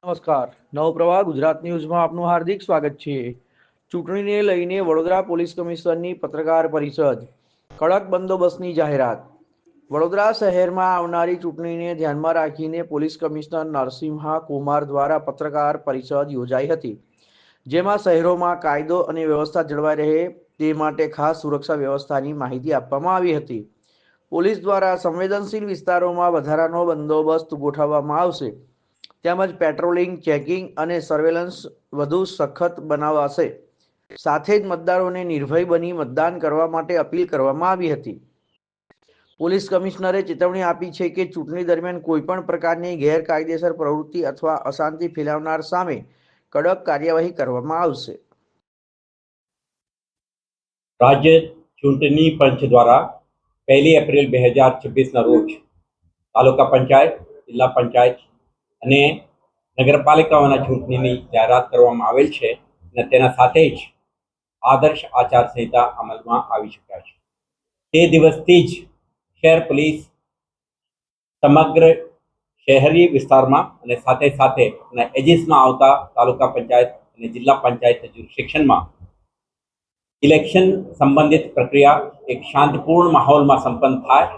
નમસ્કાર. નવપ્રવાહ ગુજરાત ન્યૂઝમાં આપનું હાર્દિક સ્વાગત છે. ચૂંટણીને લઈને વડોદરા પોલીસ કમિશનરની પત્રકાર પરિષદ. કડક બંદોબસ્તની જાહેરાત. વડોદરા શહેરમાં આવનારી ચૂંટણીને ધ્યાનમાં રાખીને પોલીસ કમિશનર નરસિંહા કુમાર દ્વારા પત્રકાર પરિષદ યોજાઈ હતી, જેમાં શહેરોમાં કાયદો અને વ્યવસ્થા જળવાઈ રહે તે માટે ખાસ સુરક્ષા વ્યવસ્થાની માહિતી આપવામાં આવી હતી. પોલીસ દ્વારા સંવેદનશીલ વિસ્તારોમાં વધારાનો બંદોબસ્ત ગોઠવવામાં આવશે, તેમજ પેટ્રોલિંગ, ચેકિંગ અને સર્વેલન્સ વધુ સખત બનાવાશે. સાથે જ મતદારોને નિર્ભય બની મતદાન કરવા માટે અપીલ કરવામાં આવી હતી. પોલીસ કમિશનરે ચેતવણી આપી છે કે ચૂંટણી દરમિયાન કોઈપણ પ્રકારની ગેરકાયદેસર પ્રવૃત્તિ અથવા અશાંતિ ફેલાવનાર સામે કડક કાર્યવાહી કરવામાં આવશે. राज्य चूंटणी पंच द्वारा 1 एप्रिल 2026 रोज तालुका पंचायत, जिला पंचायत અને નગરપાલિકાઓના ચૂંટણીની જાહેરાત કરવામાં આવેલ છે અને તેના સાથે જ આદર્શ આચારસંહિતા અમલમાં આવી ચૂક્યા છે. તે દિવસથી જ શહેર પોલીસ સમગ્ર શહેરી વિસ્તારમાં અને સાથે સાથે એજીસમાં આવતા તાલુકા પંચાયત અને જિલ્લા પંચાયત જ્યુરિસ્ડિક્શનમાં ઇલેક્શન સંબંધિત પ્રક્રિયા એક શાંતિપૂર્ણ માહોલમાં સંપન્ન થાય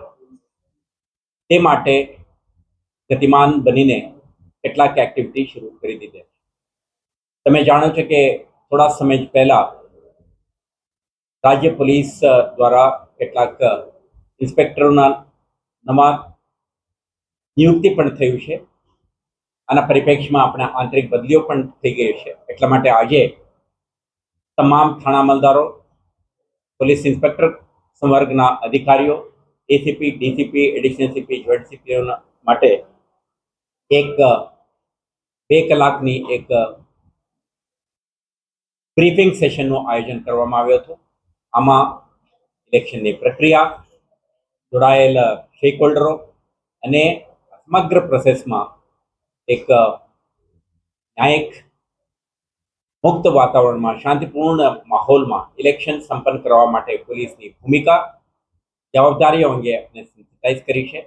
તે માટે ગતિમાન બનીને કેટલાક એક્ટિવિટી શરૂ કરી દીધી. તમે જાણો છો કે થોડા સમય પહેલા રાજ્ય પોલીસ દ્વારા કેટલાક ઇન્સ્પેક્ટરોના નવા નિયુક્તિ પણ થયું છે. આના પરિપ્રેક્ષમાં આપણે આંતરિક બદલીઓ પણ થઈ ગઈ છે. એટલા માટે આજે તમામ થાણા અમલદારો, પોલીસ ઇન્સ્પેક્ટર સંવર્ગના અધિકારીઓ, ACP, DCP, additional CP, joint CPO માટે એક 2 કલાકની એક બ્રીફિંગ સેશનનું આયોજન કરવામાં આવ્યું હતું. આમાં ઇલેક્શનની પ્રક્રિયા, જોડાયેલ સ્ટેકહોલ્ડરો અને સમગ્ર પ્રોસેસમાં એક ન્યાયિક મુક્ત વાતાવરણમાં, શાંતિપૂર્ણ માહોલમાં ઇલેક્શન સંપન્ન કરવા માટે પોલીસની ભૂમિકા, જવાબદારીઓ અંગે આપણે સેન્સિટાઇઝ કરી છે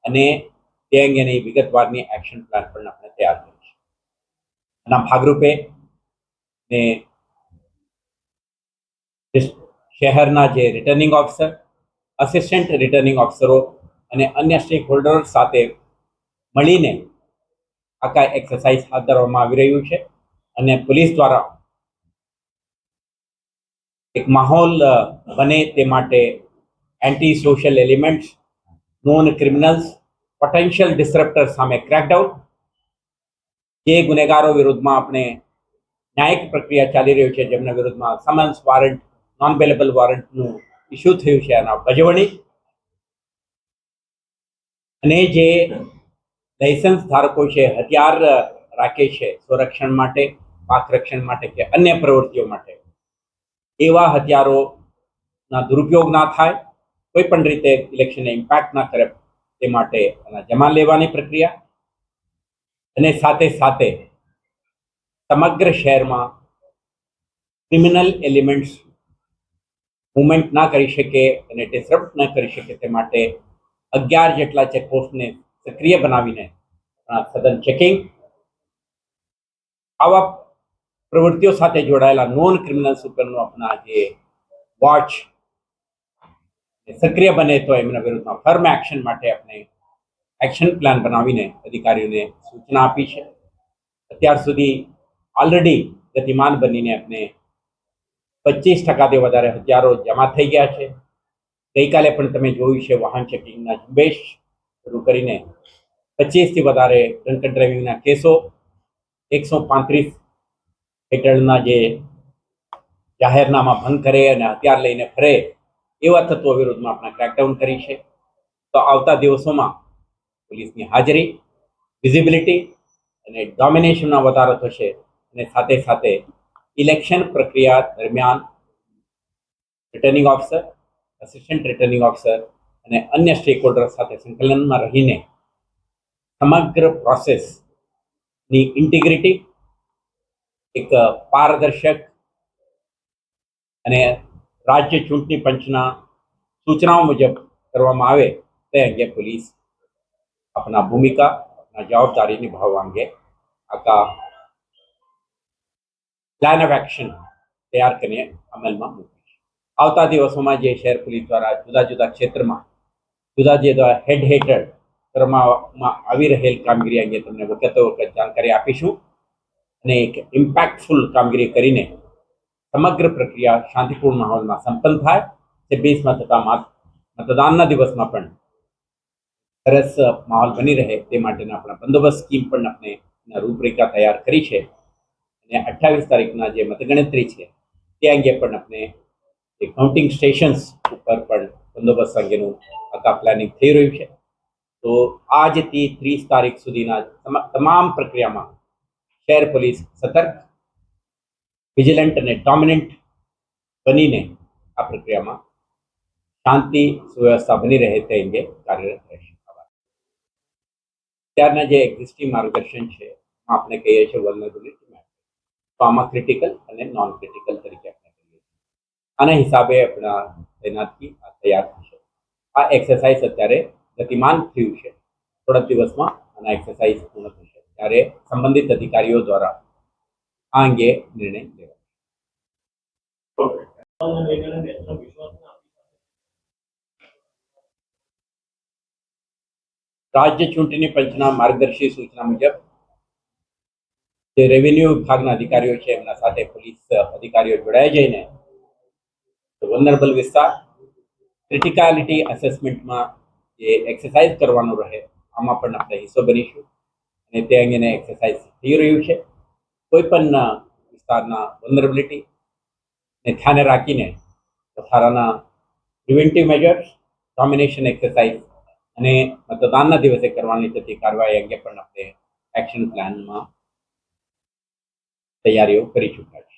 અને તે અંગેની વિગતવારની એક્શન પ્લાન પણ આપણે તૈયાર કર્યો છે. આના ભાગરૂપે ને શહેરના જે રિટર્નિંગ ઓફિસર, અસિસ્ટન્ટ રિટર્નિંગ ઓફિસરો અને અન્ય સ્ટેક હોલ્ડરો સાથે મળીને આખા એક્સરસાઇઝ હાથ ધરવામાં આવી રહ્યું છે અને પોલીસ દ્વારા એક માહોલ બને તે માટે anti social elements, non criminals, potential disrupter સામે ક્રેકડાઉન, જે ગુનેગારો વિરુદ્ધમાં આપણે ન્યાયિક પ્રક્રિયા ચાલી રહ્યું છે, જેમના વિરુદ્ધમાં સમન્સ, વોરંટ, નોન બેલેબલ વોરંટનું ઇસ્યુ થયું છે, એના ભજવણી અને જે લાયસન્સ ધારકો છે, હથિયાર રાખે છે સંરક્ષણ માટે, પાક રક્ષણ માટે કે અન્ય પ્રવૃત્તિઓ માટે, એવા હથિયારોના દુરુપયોગ ના થાય, કોઈ પણ રીતે ઇલેક્શનને ઇમ્પેક્ટ ના કરે તે માટે એના જમા લેવાની પ્રક્રિયા અને સાથે સાથે સમગ્ર શહેરમાં ક્રિમિનલ એલિમેન્ટ્સ મૂવમેન્ટ ના કરી શકે અને ડિસરપ્ટ ન કરી શકે તે માટે 11 જેટલા ચેકપોસ્ટને સક્રિય બનાવીને સઘન ચેકિંગ, આવા પ્રવૃત્તિઓ સાથે જોડાયેલા નોન ક્રિમિનલ્સ ઉપરનો આપણા જે વોચ સક્રિય બને તો એમના વિરુદ્ધમાં ફર્મ એક્શન માટે આપણે એક્શન પ્લાન બનાવીને અધિકારીઓને સૂચના આપી છે. અત્યાર સુધી ઓલરેડી ગતિમાન બનીને આપણે 25%થી વધારે હથિયારો જમા થઈ ગયા છે. ગઈકાલે પણ તમે જોયું છે વાહન ચેકિંગના ઝુંબેશ શરૂ કરીને 25થી વધારે ડ્રંક એન્ડ ડ્રાઇવિંગના કેસો, 135 હેઠળના જે જાહેરનામા ભંગ કરે અને હથિયાર લઈને ફરે એવા તત્વો વિરુદ્ધમાં આપણે ક્રેકડાઉન કરી છે. તો આવતા દિવસોમાં પોલીસની હાજરી, વિઝિબિલિટી અને ડોમિનેશનમાં વધારો થશે અને સાથે સાથે ઇલેક્શન પ્રક્રિયા દરમિયાન returning officer, assistant returning officer અને અન્ય સ્ટેક હોલ્ડર સાથે સંકલનમાં રહીને સમગ્ર પ્રોસેસની ઇન્ટિગ્રિટી, એક પારદર્શક અને રાજ્ય ચૂંટણી પંચના સૂચનાઓ મુજબ કરવામાં આવે તે અંગે પોલીસ આપણા ભૂમિકા, આપણા જવાબદારી નિભાવવા અંગે આખા પ્લાન ઓફ એક્શન તૈયાર કરીને અમલમાં મૂકીશ. આવતા દિવસોમાં જે શહેર પોલીસ દ્વારા જુદા જુદા ક્ષેત્રમાં જુદા જુદા હેડ હેઠળ કરવામાં આવી રહેલ કામગીરી અંગે તમને વખતો વખત જાણકારી આપીશું અને એક ઇમ્પેક્ટફુલ કામગીરી કરીને સમગ્ર પ્રક્રિયા શાંતિપૂર્ણ માહોલમાં સંપન્ન થાય. 26માં થતા મતદાનના દિવસમાં પણ સરસ માહોલ બની રહે તે માટેના આપણા બંદોબસ્ત સ્કીમ પણ આપણે રૂપરેખા તૈયાર કરી છે અને 28 તારીખના જે મતગણતરી છે તે અંગે પણ આપણે કાઉન્ટિંગ સ્ટેશન્સ ઉપર પણ બંદોબસ્ત અંગેનું આખા પ્લાનિંગ થઈ રહ્યું છે. તો આજથી 30 તારીખ સુધીના તમામ પ્રક્રિયામાં શહેર પોલીસ સતર્ક, વિજિલન્ટ અને ડોમિનન્ટ બનીને આ પ્રક્રિયામાં શાંતિ સુવ્યવસ્થા બની રહે તે અંગે કાર્યરત રહેશે. ત્યારના જે એક્ઝિસ્ટિંગ માર્ગદર્શન છે આપણે કહીએ છીએ વલ્નરેબિલિટી મેપ, તો આમાં ક્રિટિકલ અને નોન ક્રિટિકલ તરીકે આપણે કહીએ છીએ. આના હિસાબે આપણા તેનાથી તૈયાર થશે. આ એક્સરસાઇઝ અત્યારે ગતિમાન થયું છે. થોડા દિવસમાં આના એક્સરસાઇઝ પૂર્ણ થશે ત્યારે સંબંધિત અધિકારીઓ દ્વારા આ અંગે નિર્ણય લેવાશે. રાજ્ય ચૂંટણી પંચના માર્ગદર્શી સૂચના મુજબ જે રેવન્યુ વિભાગના અધિકારીઓ છે એમના સાથે પોલીસ અધિકારીઓ જોડાઈ જઈને વલ્નરેબલ વિસ્તાર ક્રિટિકાલિટી એસેસમેન્ટમાં જે એક્સરસાઇઝ કરવાનું રહે આમાં પણ આપણે હિસ્સો બનીશું અને તે અંગેને એક્સરસાઇઝ થઈ રહ્યું છે. કોઈ પણ વિસ્તારના વલ્નરેબિલિટીને ધ્યાને રાખીને વધારાના પ્રિવેન્ટિવ મેજર્સ, ડોમિનેશન એક્સરસાઇઝ અને મતદાનના દિવસે કરવાની થતી કાર્યવાહી અંગે પણ આપણે એક્શન પ્લાનમાં તૈયારીઓ કરી ચૂક્યા છે.